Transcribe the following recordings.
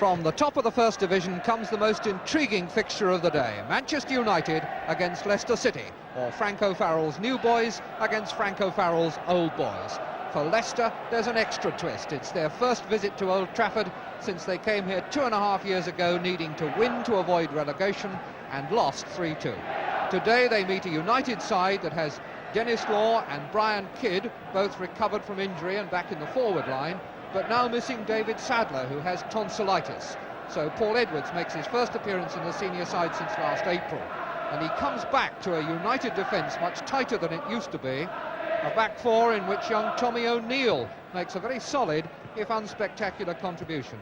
From the top of the First Division comes the most intriguing fixture of the day. Manchester United against Leicester City, or Frank O'Farrell's new boys against Frank O'Farrell's old boys. For Leicester, there's an extra twist. It's their first visit to Old Trafford since they came here 2.5 years ago, needing to win to avoid relegation, and lost 3-2. Today they meet a United side that has Dennis Law and Brian Kidd, both recovered from injury and back in the forward line, but now missing David Sadler, who has tonsillitis. So Paul Edwards makes his first appearance in the senior side since last April. And he comes back to a United defence much tighter than it used to be. A back four in which young Tommy O'Neill makes a very solid, if unspectacular, contribution.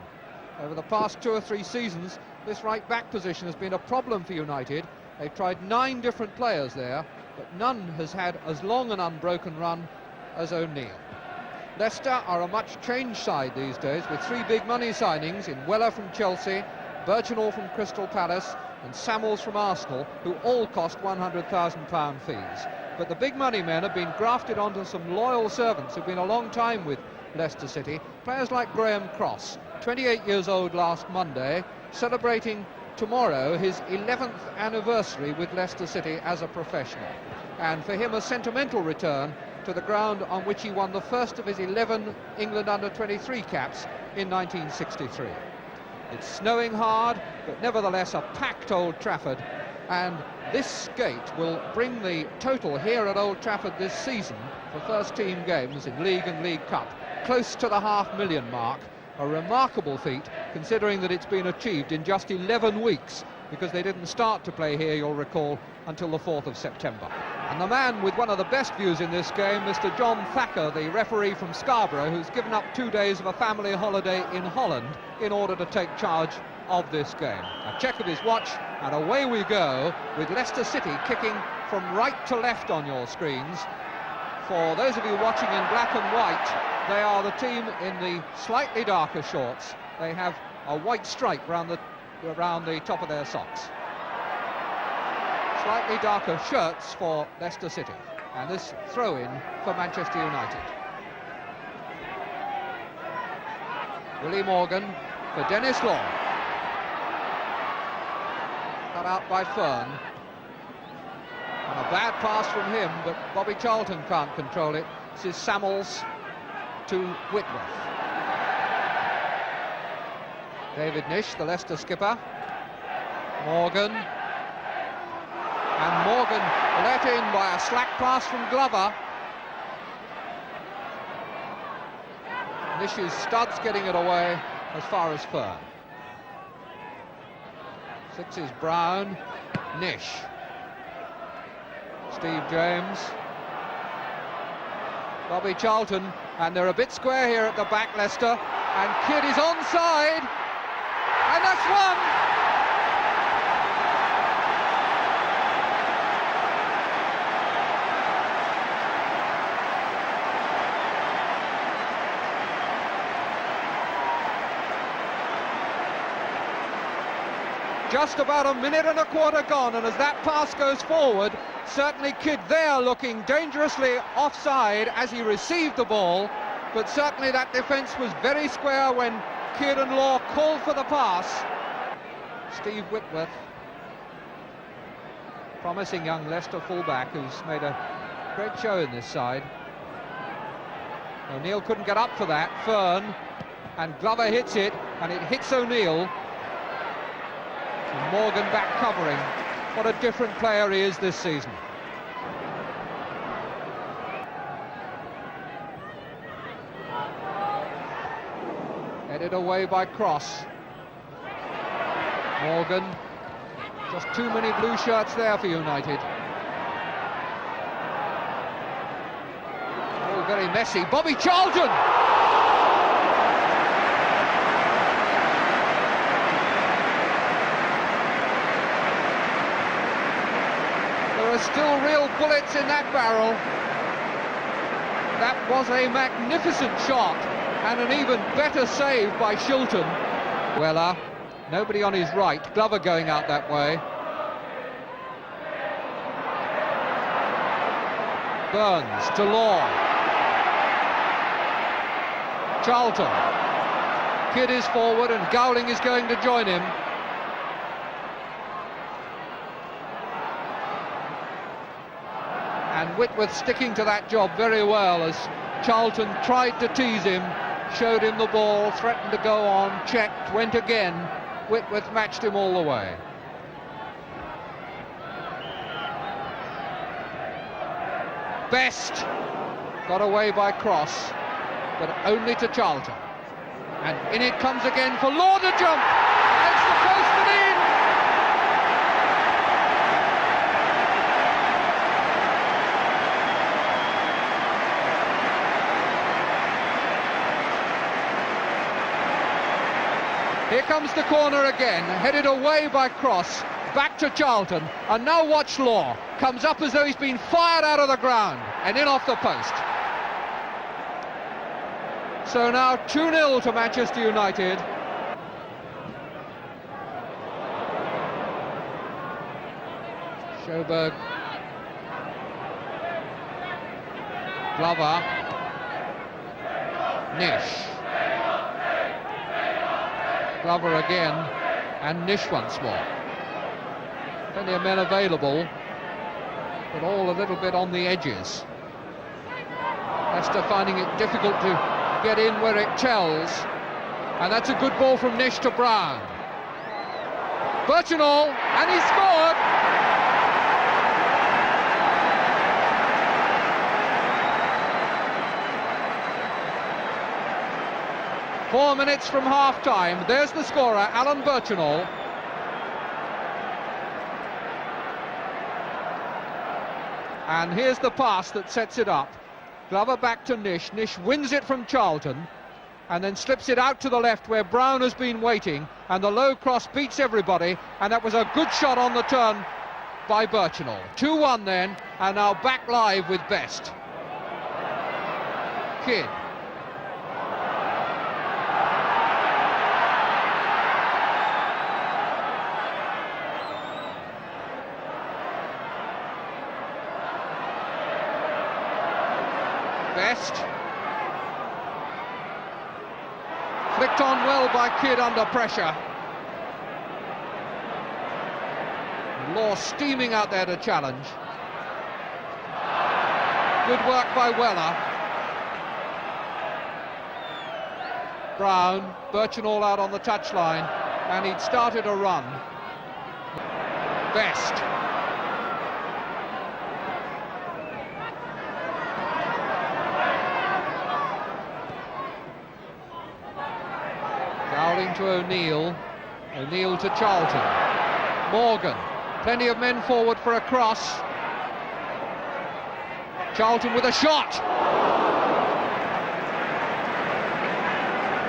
Over the past 2 or 3 seasons, this right-back position has been a problem for United. They've tried 9 different players there, but none has had as long an unbroken run as O'Neill. Leicester are a much changed side these days, with 3 big money signings in Weller from Chelsea, Burchenall from Crystal Palace and Samuels from Arsenal, who all cost £100,000 fees. But the big money men have been grafted onto some loyal servants who've been a long time with Leicester City. Players like Graham Cross, 28 years old last Monday, celebrating tomorrow his 11th anniversary with Leicester City as a professional. And for him, a sentimental return to the ground on which he won the first of his 11 England under-23 caps in 1963. It's snowing hard, but nevertheless a packed Old Trafford, and this gate will bring the total here at Old Trafford this season for first-team games in League and League Cup close to the 500,000 mark. A remarkable feat, considering that it's been achieved in just 11 weeks, because they didn't start to play here, you'll recall, until the 4th of September. And the man with one of the best views in this game, Mr. John Thacker, the referee from Scarborough, who's given up 2 days of a family holiday in Holland in order to take charge of this game. A check of his watch, and away we go, with Leicester City kicking from right to left on your screens. For those of you watching in black and white, they are the team in the slightly darker shorts. They have a white stripe around the top of their socks. Slightly darker shirts for Leicester City, and this throw-in for Manchester United. Willie Morgan for Dennis Law. Cut out by Fern. And a bad pass from him, but Bobby Charlton can't control it. This is Samuels to Whitworth. David Nish, the Leicester skipper. Morgan. And Morgan let in by a slack pass from Glover. Nish's studs getting it away as far as Fern. 6 is Brown. Nish. Steve James. Bobby Charlton, and they're a bit square here at the back, Leicester, and Kidd is onside, and that's one! Just about a minute and a quarter gone, and as that pass goes forward, certainly Kidd there looking dangerously offside as he received the ball, but certainly that defence was very square when Kidd and Law called for the pass. Steve Whitworth, promising young Leicester fullback who's made a great show in this side. O'Neill couldn't get up for that. Fern, and Glover hits it, and it hits O'Neill. And Morgan back covering. What a different player he is this season. Headed away by Cross. Morgan. Just too many blue shirts there for United. Oh, very messy. Bobby Charlton! There are still real bullets in that barrel. That was a magnificent shot, and an even better save by Shilton. Weller, nobody on his right, Glover going out that way. Burns to Law. Charlton. Kidd is forward and Gowling is going to join him. And Whitworth sticking to that job very well as Charlton tried to tease him, showed him the ball, threatened to go on, checked, went again. Whitworth matched him all the way. Best got away by cross, but only to Charlton. And in it comes again for Law to jump. It's the post and in. Here comes the corner again, headed away by cross, back to Charlton, and now watch Law. Comes up as though he's been fired out of the ground, and in off the post. So now 2-0 to Manchester United. Sjoberg. Glover. Nish. Glover again, and Nish once more. Plenty of men available, but all a little bit on the edges. Leicester finding it difficult to get in where it tells, and that's a good ball from Nish to Brown. Birchenall, and he scored! Four minutes from half-time. There's the scorer, Alan Birchenall. And here's the pass that sets it up. Glover back to Nish. Nish wins it from Charlton and then slips it out to the left where Brown has been waiting, and the low cross beats everybody, and that was a good shot on the turn by Birchenall. 2-1 then, and now back live with Best. Kidd. Best. Flicked on well by Kidd under pressure. Law steaming out there to challenge. Good work by Weller. Brown, Birchenall out on the touchline, and he'd started a run. Best. Gowling to O'Neill. O'Neill to Charlton. Morgan. Plenty of men forward for a cross. Charlton with a shot.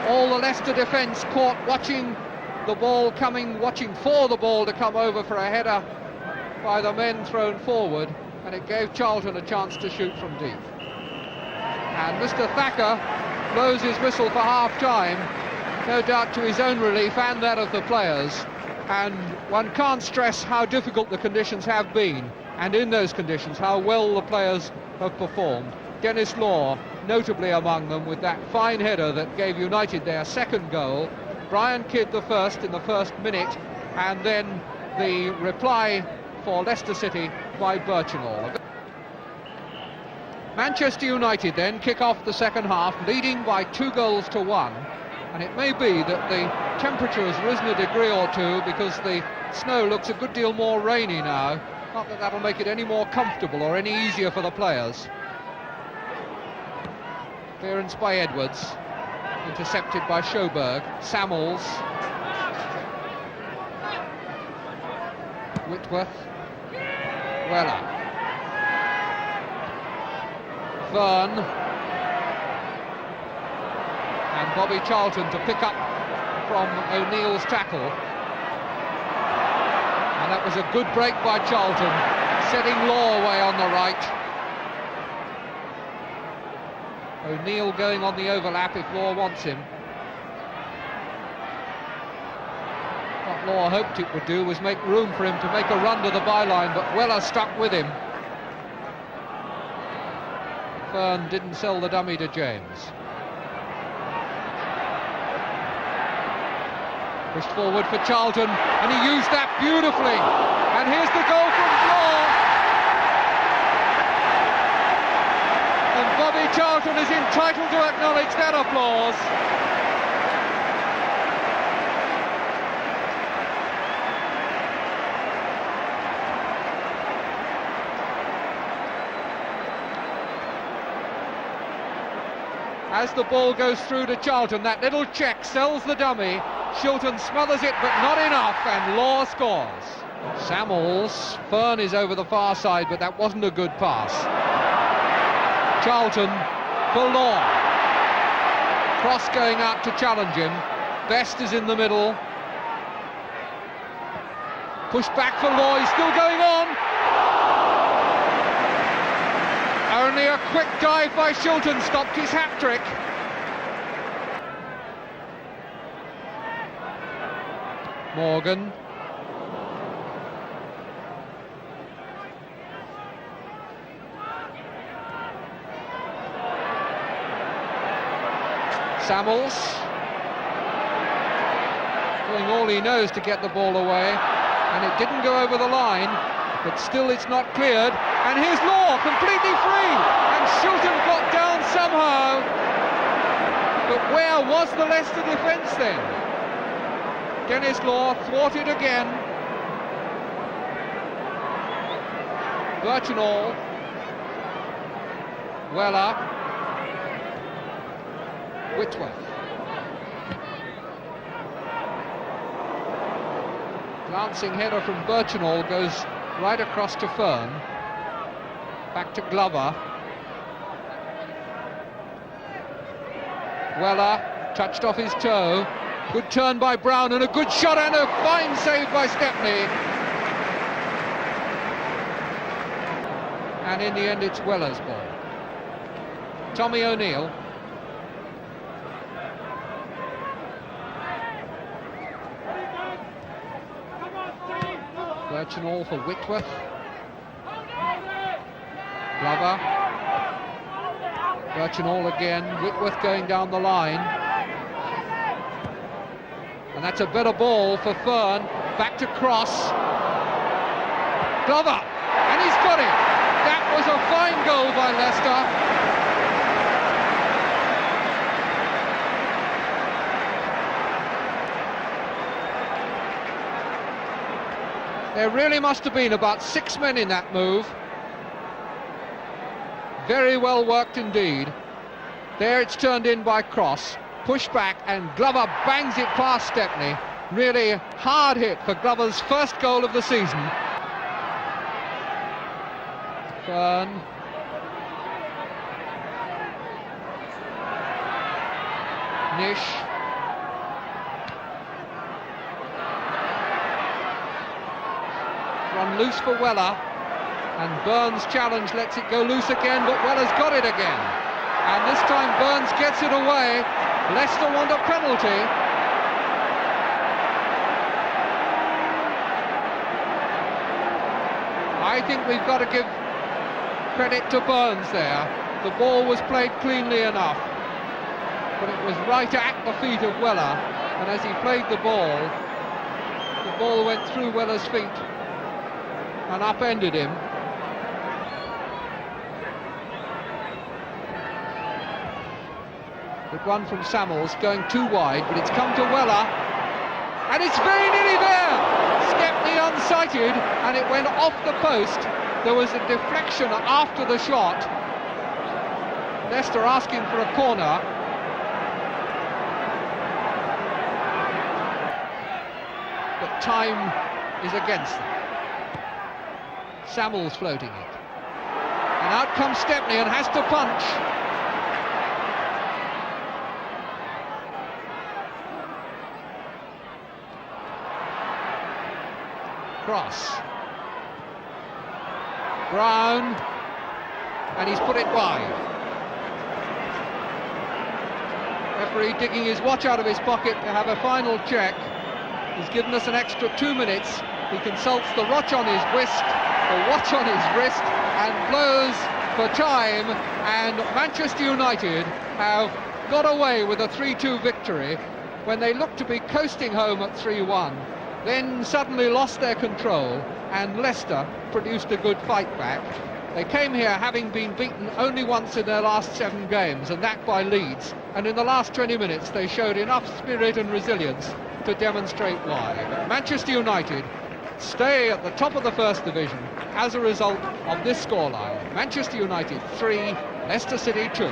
All the Leicester defence caught watching the ball coming, watching for the ball to come over for a header by the men thrown forward, and it gave Charlton a chance to shoot from deep. And Mr. Thacker blows his whistle for half-time, no doubt to his own relief and that of the players. And one can't stress how difficult the conditions have been, and in those conditions how well the players have performed. Dennis Law notably among them with that fine header that gave United their second goal. Brian Kidd the first in the first minute, and then the reply for Leicester City by Birchenall. Manchester United then kick off the second half, leading by 2-1. And it may be that the temperature has risen a degree or two because the snow looks a good deal more rainy now. Not that that'll make it any more comfortable or any easier for the players. Clearance by Edwards, intercepted by Sjoberg. Samuels. Whitworth. Weller. Verne. And Bobby Charlton to pick up from O'Neill's tackle. And that was a good break by Charlton, setting Law away on the right. O'Neill going on the overlap if Law wants him. What Law hoped it would do was make room for him to make a run to the byline, but Weller stuck with him. Fern didn't sell the dummy to James. Pushed forward for Charlton, and he used that beautifully. And here's the goal from Law. And Bobby Charlton is entitled to acknowledge that applause. As the ball goes through to Charlton, that little check sells the dummy. Shilton smothers it, but not enough, and Law scores. Samuels, Fern is over the far side, but that wasn't a good pass. Charlton for Law. Cross going out to challenge him. Best is in the middle. Pushed back for Law, he's still going on. Only a quick dive by Shilton stopped his hat-trick. Morgan. Samuels. Doing all he knows to get the ball away, and it didn't go over the line, but still it's not cleared. And here's Law, completely free, and Shilton got down somehow. But where was the Leicester defence then? Dennis Law thwarted again. Birchenall. Weller. Whitworth. Glancing header from Birchenall goes right across to Fern. Back to Glover. Weller touched off his toe. Good turn by Brown, and a good shot, and a fine save by Stepney. And in the end it's Weller's ball. Tommy O'Neill. Birchenall for Whitworth. Glover. Birchenall again. Whitworth going down the line. And that's a better ball for Fern. Back to Cross. Glover. And he's got it. That was a fine goal by Leicester. There really must have been about 6 men in that move. Very well worked indeed. There it's turned in by Cross. Pushed back, and Glover bangs it past Stepney. Really hard hit for Glover's first goal of the season. Fern. Nish. Run loose for Weller, and Burns' challenge lets it go loose again, but Weller's got it again. And this time Burns gets it away. Leicester want a penalty. I think we've got to give credit to Burns there. The ball was played cleanly enough, but it was right at the feet of Weller, and as he played the ball went through Weller's feet and upended him. Good one from Samuels, going too wide, but it's come to Weller, and it's very nearly there. Stepney unsighted, and it went off the post. There was a deflection after the shot. Leicester asking for a corner. But time is against them. Samuels floating it. And out comes Stepney and has to punch. Cross. Brown, and he's put it wide. Referee digging his watch out of his pocket to have a final check. He's given us an extra 2 minutes. He consults the watch on his wrist, and blows for time, and Manchester United have got away with a 3-2 victory. when they looked to be coasting home at 3-1, then suddenly lost their control, and Leicester produced a good fight back. They came here having been beaten only once in their last 7 games, and that by Leeds, and in the last 20 minutes they showed enough spirit and resilience to demonstrate why. But Manchester United stay at the top of the First Division as a result of this scoreline. Manchester United 3, Leicester City 2.